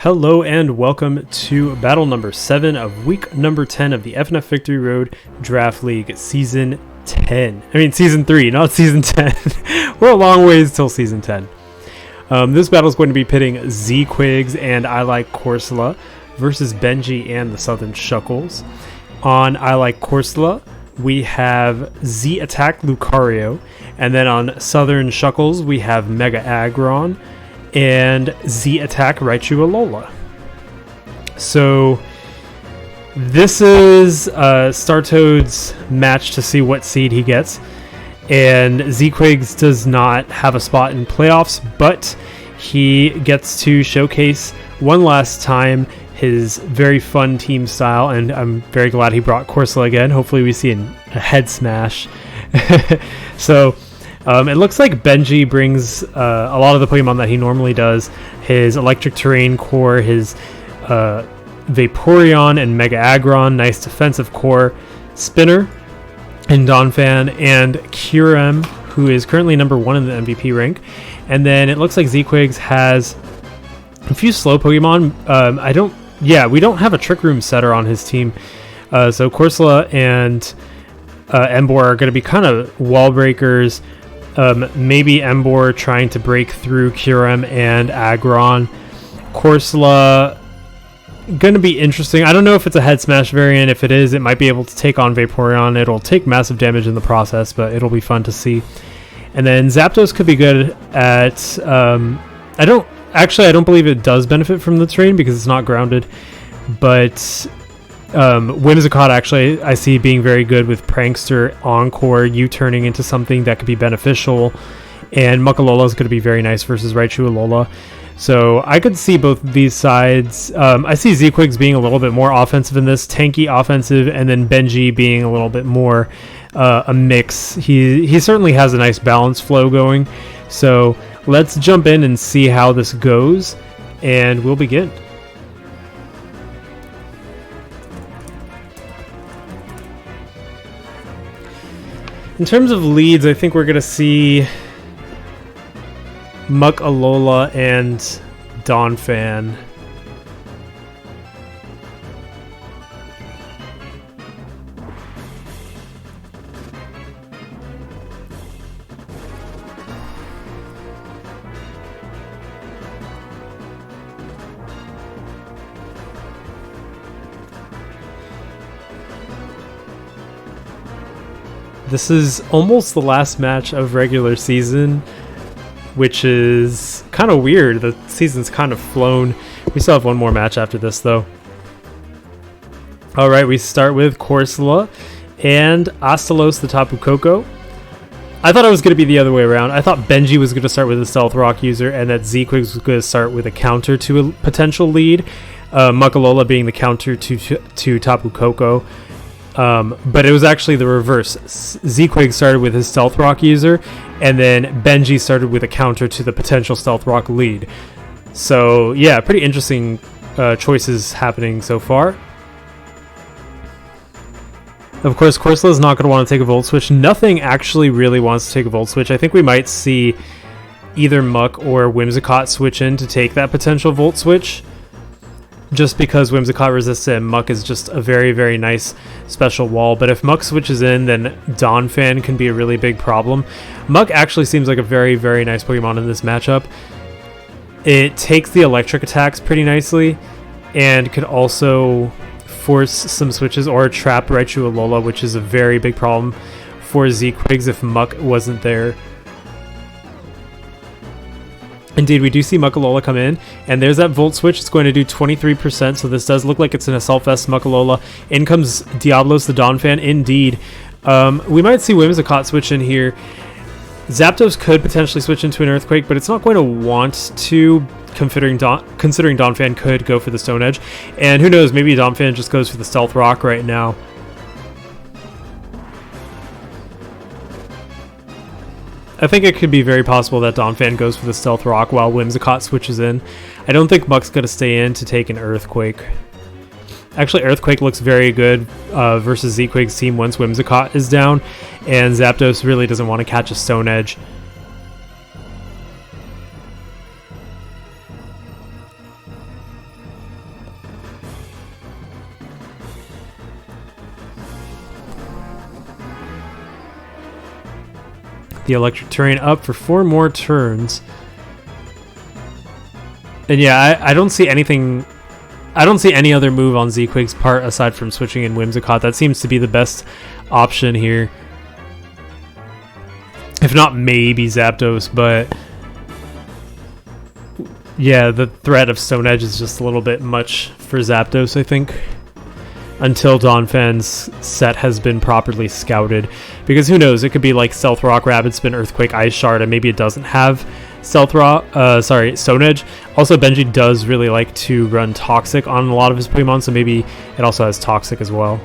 Hello and welcome to battle number 7 of week number 10 of the FNF Victory Road Draft League Season 10. Season 3, not Season 10. We're a long ways till Season 10. This battle is going to be pitting Z-Quigs and I Like Corsola versus Benji and the Southern Shuckles. On I Like Corsola, we have Z Attack Lucario, and then on Southern Shuckles, we have Mega Aggron and Z Attack Raichu Alola. So this is Startoad's match to see what seed he gets, and Z-Quigs does not have a spot in playoffs, but he gets to showcase one last time his very fun team style, and I'm very glad he brought Corsola again. Hopefully we see a head smash. So it looks like Benji brings a lot of the Pokemon that he normally does. His Electric Terrain core, his Vaporeon and Mega Aggron, nice defensive core, Spinner and Donphan, and Kyurem, who is currently number 1 in the MVP rank. And then it looks like Z-Quigs has a few slow Pokemon. We don't have a Trick Room setter on his team. So Corsola and Emboar are going to be kind of wall breakers. Maybe Emboar trying to break through Kyurem and Aggron. Corsola going to be interesting. I don't know if it's a head smash variant. If it is, it might be able to take on Vaporeon. It'll take massive damage in the process, but it'll be fun to see. And then Zapdos could be good at... I don't believe it does benefit from the terrain because it's not grounded. But Whimsicott actually I see being very good with Prankster, Encore, U-turning into something that could be beneficial. And Muckalola is going to be very nice versus Raichu Alola. So I could see both of these sides. I see Z-Quigs being a little bit more offensive in this, tanky offensive, and then Benji being a little bit more a mix. He certainly has a nice balance flow going. So let's jump in and see how this goes, and we'll begin. In terms of leads, I think we're going to see Muckalola and Donphan. This is almost the last match of regular season, which is kind of weird. The season's kind of flown. We still have one more match after this, though. Alright, we start with Corsola and Astalos the Tapu Koko. I thought it was going to be the other way around. I thought Benji was going to start with a Stealth Rock user and that Z-Quigs was going to start with a counter to a potential lead. Muckalola being the counter to Tapu Koko. But it was actually the reverse. Z-Quig started with his Stealth Rock user, and then Benji started with a counter to the potential Stealth Rock lead. So, yeah, pretty interesting choices happening so far. Of course, Corsola is not going to want to take a Volt Switch. Nothing actually really wants to take a Volt Switch. I think we might see either Muck or Whimsicott switch in to take that potential Volt Switch, just because Whimsicott resists it and Muck is just a very, very nice special wall. But if Muck switches in, then Donphan can be a really big problem. Muck actually seems like a very, very nice Pokemon in this matchup. It takes the electric attacks pretty nicely and could also force some switches or trap Raichu Alola, which is a very big problem for Z-Quigs if Muck wasn't there. Indeed, we do see Muckalola come in, and there's that Volt Switch. It's going to do 23%, so this does look like it's an Assault Vest Muckalola. In comes Diablos the Donphan, indeed. We might see Whimsicott switch in here. Zapdos could potentially switch into an Earthquake, but it's not going to want to, considering Donphan could go for the Stone Edge. And who knows, maybe Donphan just goes for the Stealth Rock right now. I think it could be very possible that Donphan goes for the Stealth Rock while Whimsicott switches in. I don't think Muck's going to stay in to take an Earthquake. Actually, Earthquake looks very good versus Z-Quig's team once Whimsicott is down, and Zapdos really doesn't want to catch a Stone Edge. the electric terrain up for 4 more turns. And yeah, I don't see anything. I don't see any other move on Zeekwig's part aside from switching in Whimsicott. That seems to be the best option here. If not, maybe Zapdos, but yeah, the threat of Stone Edge is just a little bit much for Zapdos, I think, until Donphan's set has been properly scouted. Because who knows, it could be like Stealth Rock, Rapid Spin, Earthquake, Ice Shard, and maybe it doesn't have Stone Edge. Also, Benji does really like to run Toxic on a lot of his Pokemon, so maybe it also has Toxic as well.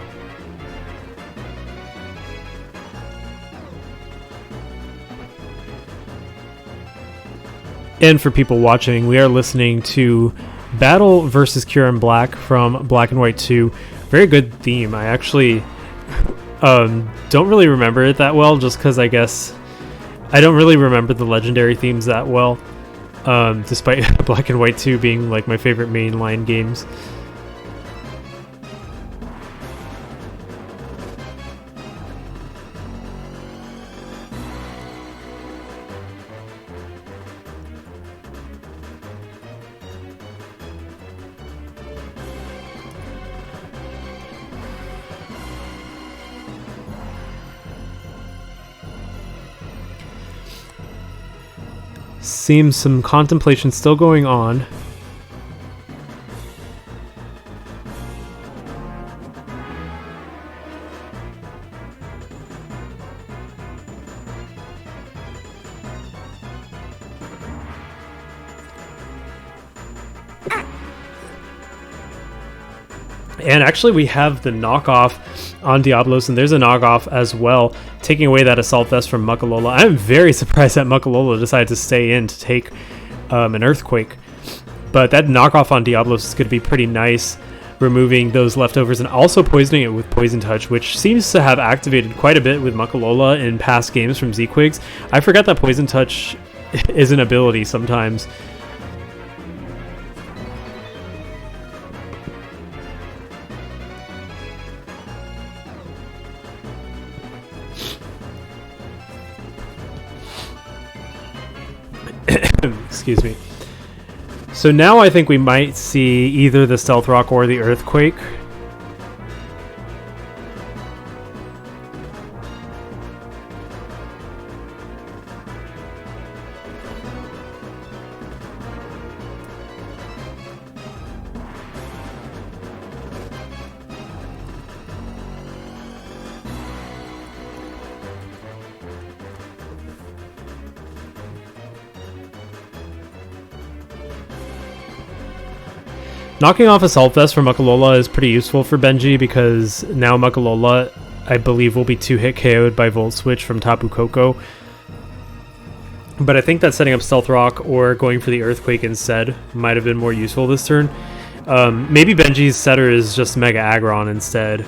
And for people watching, we are listening to Battle versus Kyurem Black from Black and White 2. Very good theme. I actually don't really remember it that well, just because I guess I don't really remember the legendary themes that well, despite Black and White 2 being like my favorite mainline games. Seems some contemplation still going on. And actually we have the knockoff on Diablos, and there's a knockoff as well, taking away that Assault Vest from Muckalola. I'm very surprised that Muckalola decided to stay in to take an Earthquake. But that knockoff on Diablos is going to be pretty nice, removing those leftovers and also poisoning it with Poison Touch, which seems to have activated quite a bit with Muckalola in past games from Zeequigs. I forgot that Poison Touch is an ability sometimes. Excuse me. So now I think we might see either the Stealth Rock or the Earthquake. Knocking off Assault Vest for Muckalola is pretty useful for Benji, because now Muckalola, I believe, will be 2-hit KO'd by Volt Switch from Tapu Koko. But I think that setting up Stealth Rock or going for the Earthquake instead might have been more useful this turn. Maybe Benji's setter is just Mega Aggron instead,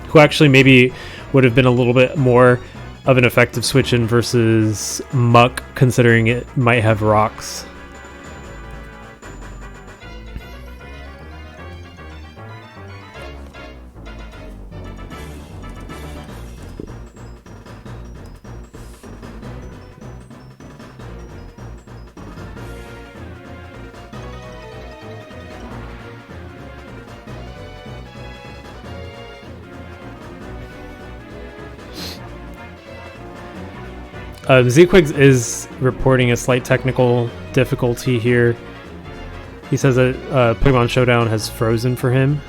who actually maybe would have been a little bit more of an effective switch-in versus Muck, considering it might have rocks. Zeequigs is reporting a slight technical difficulty here. He says that Pokemon Showdown has frozen for him.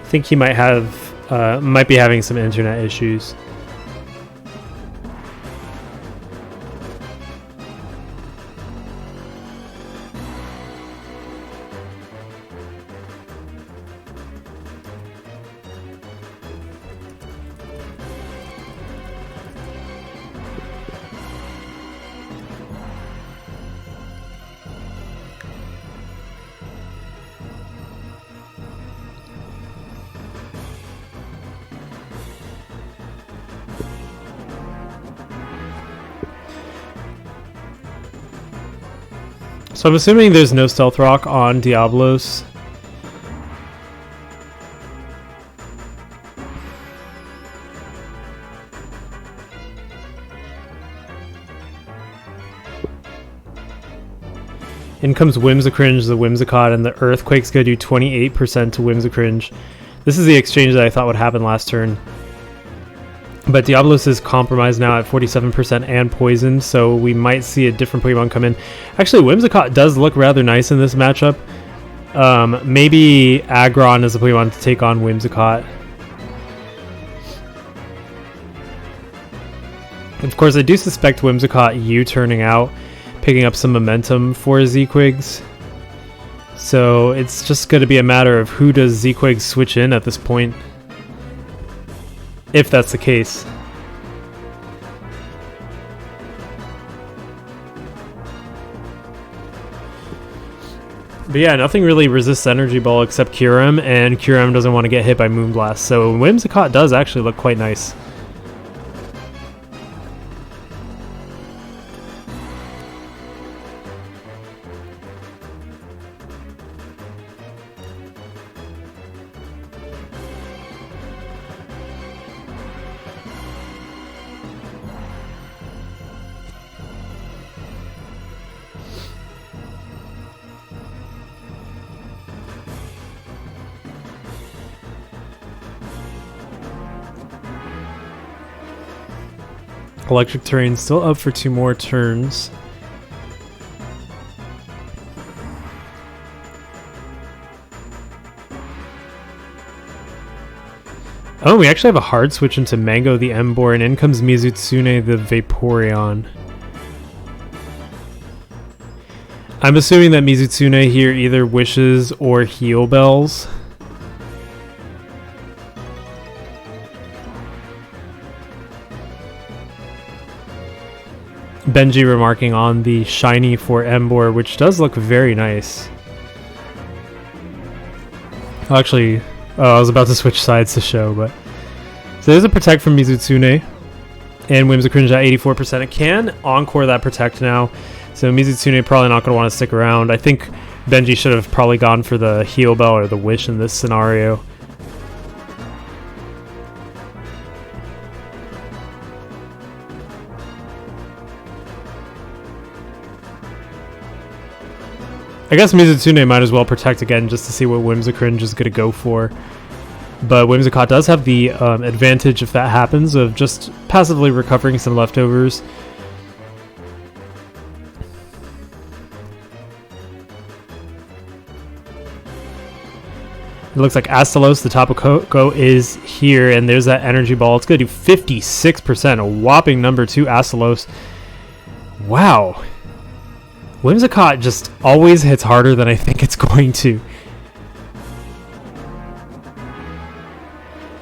I think he might be having some internet issues. So I'm assuming there's no Stealth Rock on Diablos. In comes Whimsicringe, the Whimsicott, and the Earthquake's gonna do 28% to Whimsicringe. This is the exchange that I thought would happen last turn. But Diablos is compromised now at 47% and poisoned, so we might see a different Pokemon come in. Actually, Whimsicott does look rather nice in this matchup. Maybe Aggron is the Pokemon to take on Whimsicott. Of course, I do suspect Whimsicott U-turning out, picking up some momentum for Z-Quigs. So it's just going to be a matter of who does Z-Quigs switch in at this point. If that's the case. But yeah, nothing really resists Energy Ball except Kyurem, and Kyurem doesn't want to get hit by Moonblast, so Whimsicott does actually look quite nice. Electric Terrain still up for 2 more turns. Oh, we actually have a hard switch into Mango the Emboar, and in comes Mizutsune the Vaporeon. I'm assuming that Mizutsune here either wishes or Heal Bells. Benji remarking on the shiny for Emboar, which does look very nice. Actually, I was about to switch sides to show, but... So there's a Protect from Mizutsune, and Whimsicringe at 84%. It can Encore that Protect now, so Mizutsune probably not going to want to stick around. I think Benji should have probably gone for the Heal Bell or the Wish in this scenario. I guess Mizutsune might as well Protect again just to see what Whimsicringe is going to go for. But Whimsicott does have the advantage, if that happens, of just passively recovering some leftovers. It looks like Astalos, the Tapu Koko, is here, and there's that Energy Ball. It's going to do 56%, a whopping number to Astalos. Wow. Whimsicott just always hits harder than I think it's going to.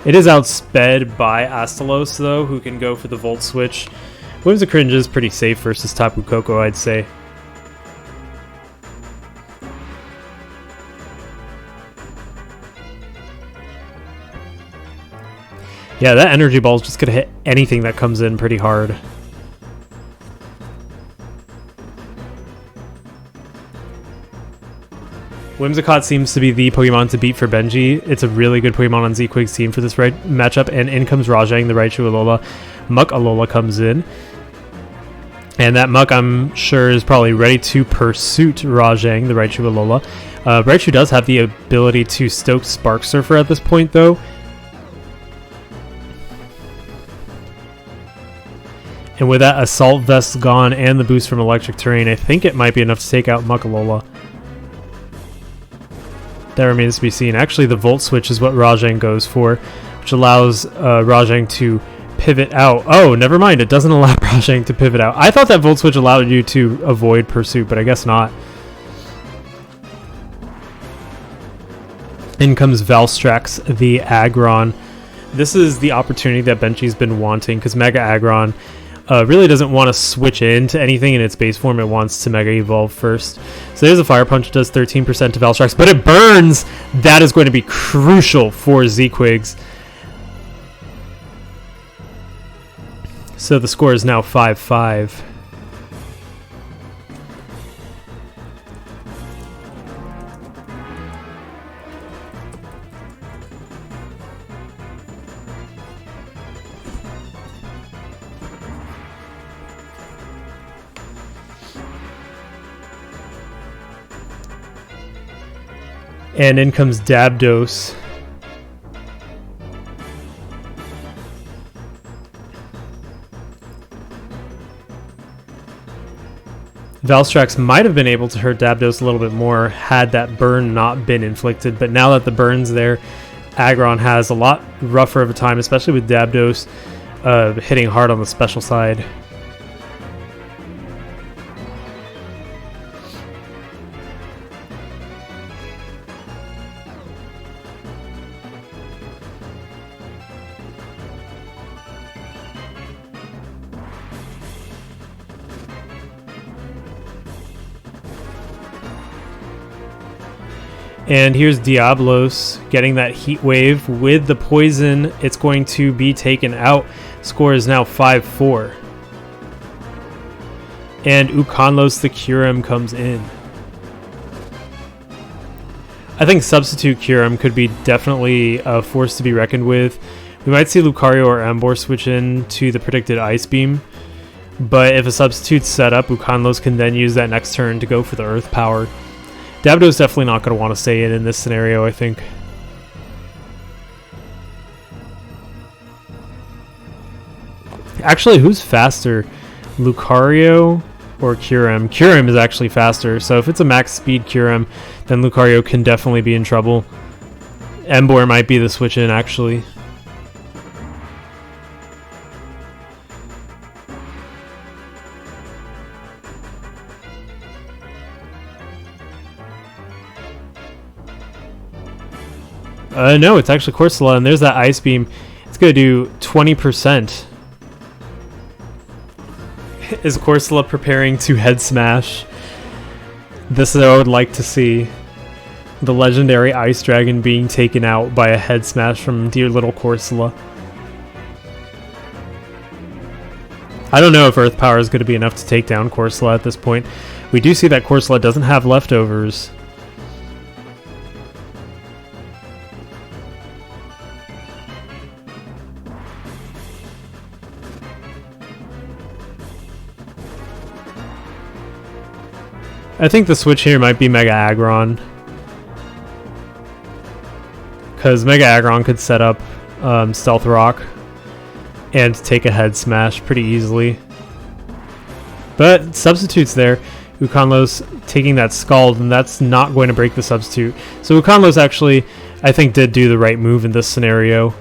It is outsped by Astalos, though, who can go for the Volt Switch. Whimsicringe is pretty safe versus Tapu Koko, I'd say. Yeah, that Energy Ball is just going to hit anything that comes in pretty hard. Whimsicott seems to be the Pokemon to beat for Benji. It's a really good Pokemon on Z-Quig's team for this matchup, and in comes Rajang, the Raichu Alola. Muck Alola comes in. And that Muck, I'm sure, is probably ready to pursuit Rajang, the Raichu Alola. Raichu does have the ability to stoke Spark Surfer at this point, though. And with that Assault Vest gone and the boost from Electric Terrain, I think it might be enough to take out Muck Alola. That remains to be seen. Actually, the Volt Switch is what Rajang goes for, which allows Rajang to pivot out. Oh, never mind. It doesn't allow Rajang to pivot out. I thought that Volt Switch allowed you to avoid pursuit, but I guess not. In comes Valstrax, the Aggron. This is the opportunity that Benji's been wanting, because Mega Aggron really doesn't want to switch into anything in its base form. It wants to Mega Evolve first. So there's a Fire Punch. It does 13% to Valstrax, but it burns! That is going to be crucial for Z-Quigs. So the score is now 5-5. And in comes Dabdos. Valstrax might have been able to hurt Dabdos a little bit more had that burn not been inflicted, but now that the burn's there, Aggron has a lot rougher of a time, especially with Dabdos hitting hard on the special side. And here's Diablos getting that heat wave with the poison. It's going to be taken out. Score is now 5-4. And Ukanlos the Kyurem comes in. I think Substitute Kyurem could be definitely a force to be reckoned with. We might see Lucario or Ambor switch in to the predicted Ice Beam. But if a Substitute's set up, Ukanlos can then use that next turn to go for the Earth Power. Dabdo's definitely not going to want to stay in this scenario, I think. Actually, who's faster? Lucario or Kyurem? Kyurem is actually faster, so if it's a max speed Kyurem, then Lucario can definitely be in trouble. Emboar might be the switch in, actually. No, it's actually Corsola, and there's that Ice Beam. It's going to do 20%. Is Corsola preparing to head smash? This is what I would like to see. The legendary Ice Dragon being taken out by a head smash from dear little Corsola. I don't know if Earth Power is going to be enough to take down Corsola at this point. We do see that Corsola doesn't have leftovers. I think the switch here might be Mega Aggron, because Mega Aggron could set up Stealth Rock and take a head smash pretty easily. But Substitute's there. Ukanlos taking that Scald, and that's not going to break the Substitute. So Ukanlos actually, I think, did do the right move in this scenario.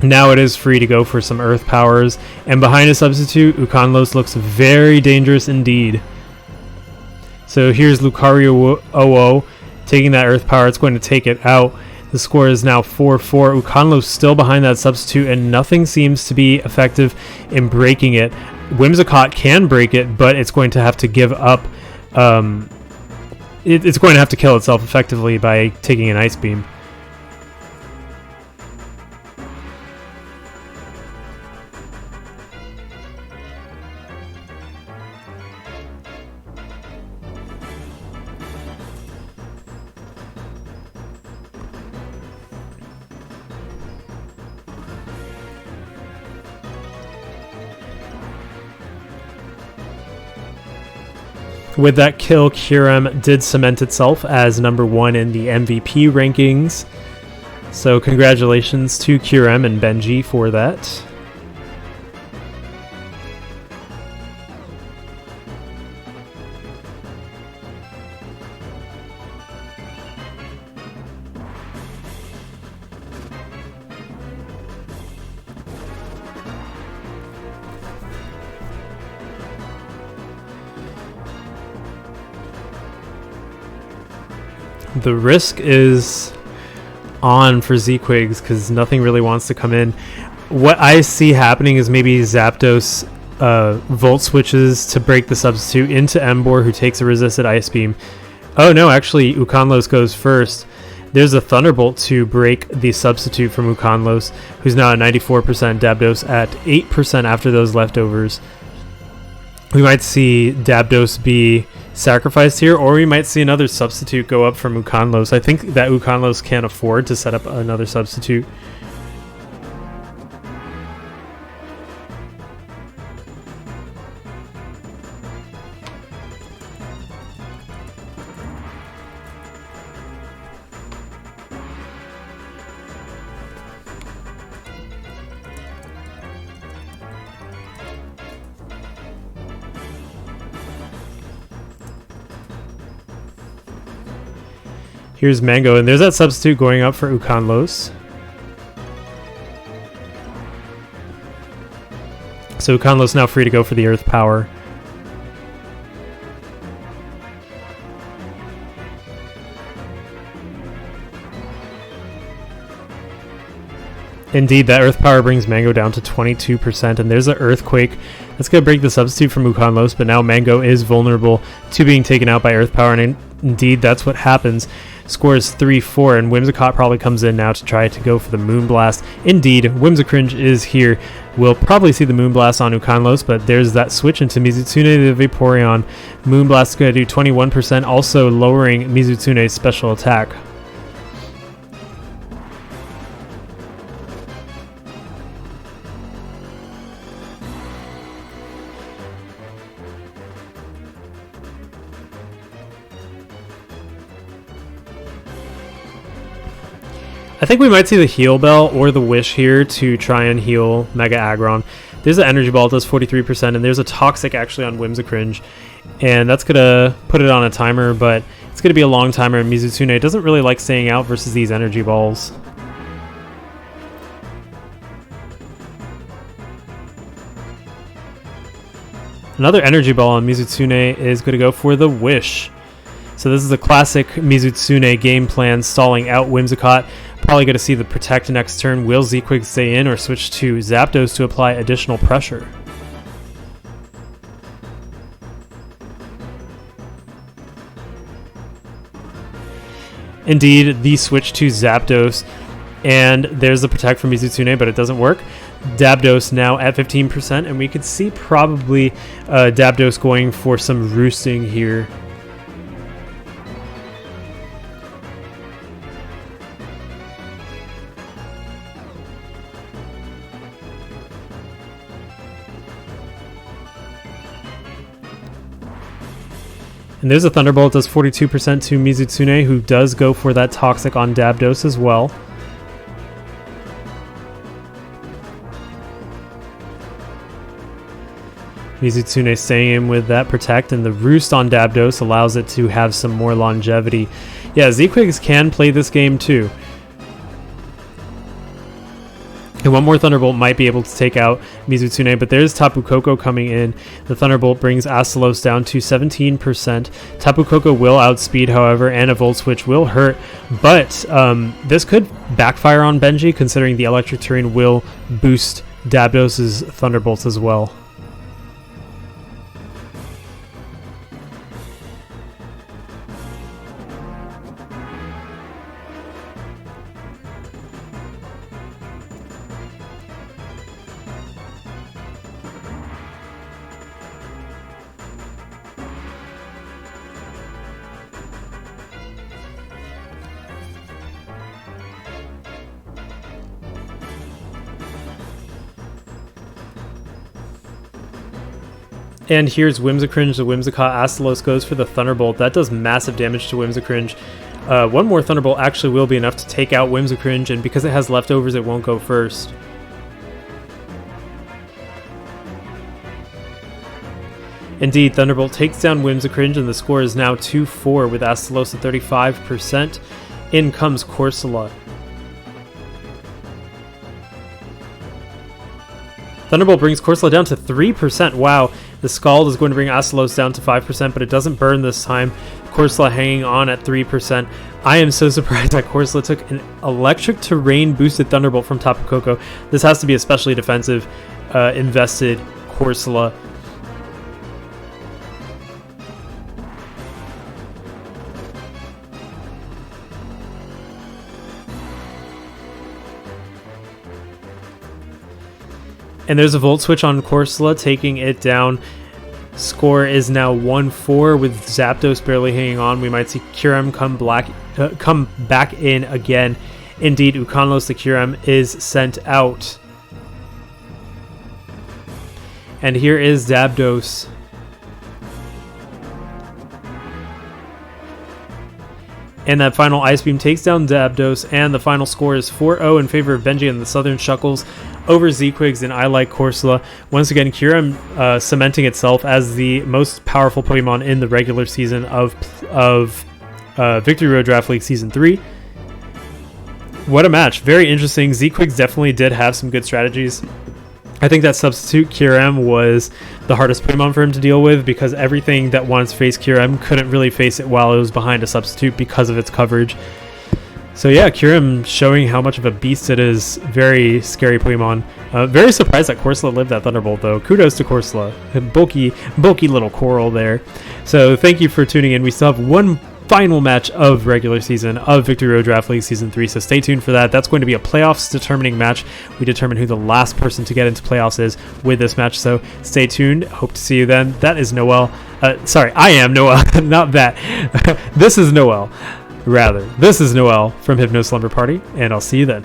Now it is free to go for some Earth Powers, and behind a Substitute, Ukanlos looks very dangerous indeed. So here's Lucario 00 taking that Earth Power. It's going to take it out. The score is now 4-4. Ukanlos still behind that Substitute, and nothing seems to be effective in breaking it. Whimsicott can break it, but it's going to have to give up. It's going to have to kill itself effectively by taking an Ice Beam. With that kill, Kyurem did cement itself as number 1 in the MVP rankings. So congratulations to Kyurem and Benji for that. The risk is on for Z-Quigs because nothing really wants to come in. What I see happening is maybe Zapdos Volt switches to break the Substitute into Emboar, who takes a resisted Ice Beam. Oh no, actually Ukanlos goes first. There's a Thunderbolt to break the Substitute from Ukanlos, who's now at 94%, Dabdos at 8% after those leftovers. We might see Dabdos be sacrificed here, or we might see another Substitute go up from Ukanlos. I think that Ukanlos can't afford to set up another Substitute. Here's Mango, and there's that substitute going up for Ukanlos. So Ukanlos now free to go for the Earth Power. Indeed, that Earth Power brings Mango down to 22%, and there's an Earthquake. That's going to break the substitute from Ukanlos, but now Mango is vulnerable to being taken out by Earth Power, and indeed, that's what happens. Score is 3-4, and Whimsicott probably comes in now to try to go for the Moonblast. Indeed, Whimsicringe is here. We'll probably see the Moonblast on Ukanlos, but there's that switch into Mizutsune the Vaporeon. Moonblast is going to do 21%, also lowering Mizutsune's special attack. I think we might see the Heal Bell or the Wish here to try and heal Mega Aggron. There's an Energy Ball, it does 43%, and there's a Toxic actually on Whimsicringe. And that's going to put it on a timer, but it's going to be a long timer, and Mizutsune doesn't really like staying out versus these Energy Balls. Another Energy Ball on Mizutsune is going to go for the Wish. So this is a classic Mizutsune game plan, stalling out Whimsicott. Probably going to see the Protect next turn. Will Zequig stay in or switch to Zapdos to apply additional pressure? Indeed, the switch to Zapdos, and there's the Protect from Mizutsune, but it doesn't work. Dabdos now at 15%, and we could see probably Dabdos going for some roosting here. And there's a Thunderbolt, does 42% to Mizutsune, who does go for that Toxic on Dabdos as well. Mizutsune staying in with that Protect, and the Roost on Dabdos allows it to have some more longevity. Yeah, Zequigs can play this game too. And one more Thunderbolt might be able to take out Mizutsune, but there's Tapu Koko coming in. The Thunderbolt brings Astalos down to 17%. Tapu Koko will outspeed, however, and a Volt Switch will hurt. But this could backfire on Benji, considering the Electric Terrain will boost Dabdos' Thunderbolts as well. And here's Whimsicringe. The Whimsicott Astalos goes for the Thunderbolt. That does massive damage to Whimsicringe. One more Thunderbolt actually will be enough to take out Whimsicringe, and because it has leftovers, it won't go first. Indeed, Thunderbolt takes down Whimsicringe, and the score is now 2-4 with Astalos at 35%. In comes Corsola. Thunderbolt brings Corsola down to 3%. Wow, the Scald is going to bring Astalos down to 5%, but it doesn't burn this time. Corsola hanging on at 3%. I am so surprised that Corsola took an Electric Terrain boosted Thunderbolt from Tapu Koko. This has to be especially defensive invested Corsola. And there's a Volt Switch on Corsola, taking it down. Score is now 1-4 with Zapdos barely hanging on. We might see Kyurem come back in again. Indeed, Ukanlos the Kyurem is sent out. And here is Zapdos. And that final Ice Beam takes down Zapdos, and the final score is 4-0 in favor of Benji and the Southern Shuckles over Zequigs and I Like Corsola. Once again, Kyurem cementing itself as the most powerful Pokemon in the regular season of Victory Road Draft League Season 3. What a match. Very interesting. Zequigs definitely did have some good strategies. I think that substitute Kyurem was the hardest Pokemon for him to deal with because everything that wanted to face Kyurem couldn't really face it while it was behind a substitute because of its coverage. So yeah, Kyurem showing how much of a beast it is. Very scary Pokemon. Very surprised that Corsola lived that Thunderbolt though. Kudos to Corsola. Bulky little coral there. So thank you for tuning in. We still have one final match of regular season of Victory Road Draft League Season 3, so stay tuned for that. That's going to be a playoffs determining match. We determine who the last person to get into playoffs is with this match, so stay tuned. Hope to see you then. That is Noel. Sorry, I am Noel, not that. This is Noel. Rather, this is Noel from Hypno Slumber Party, and I'll see you then.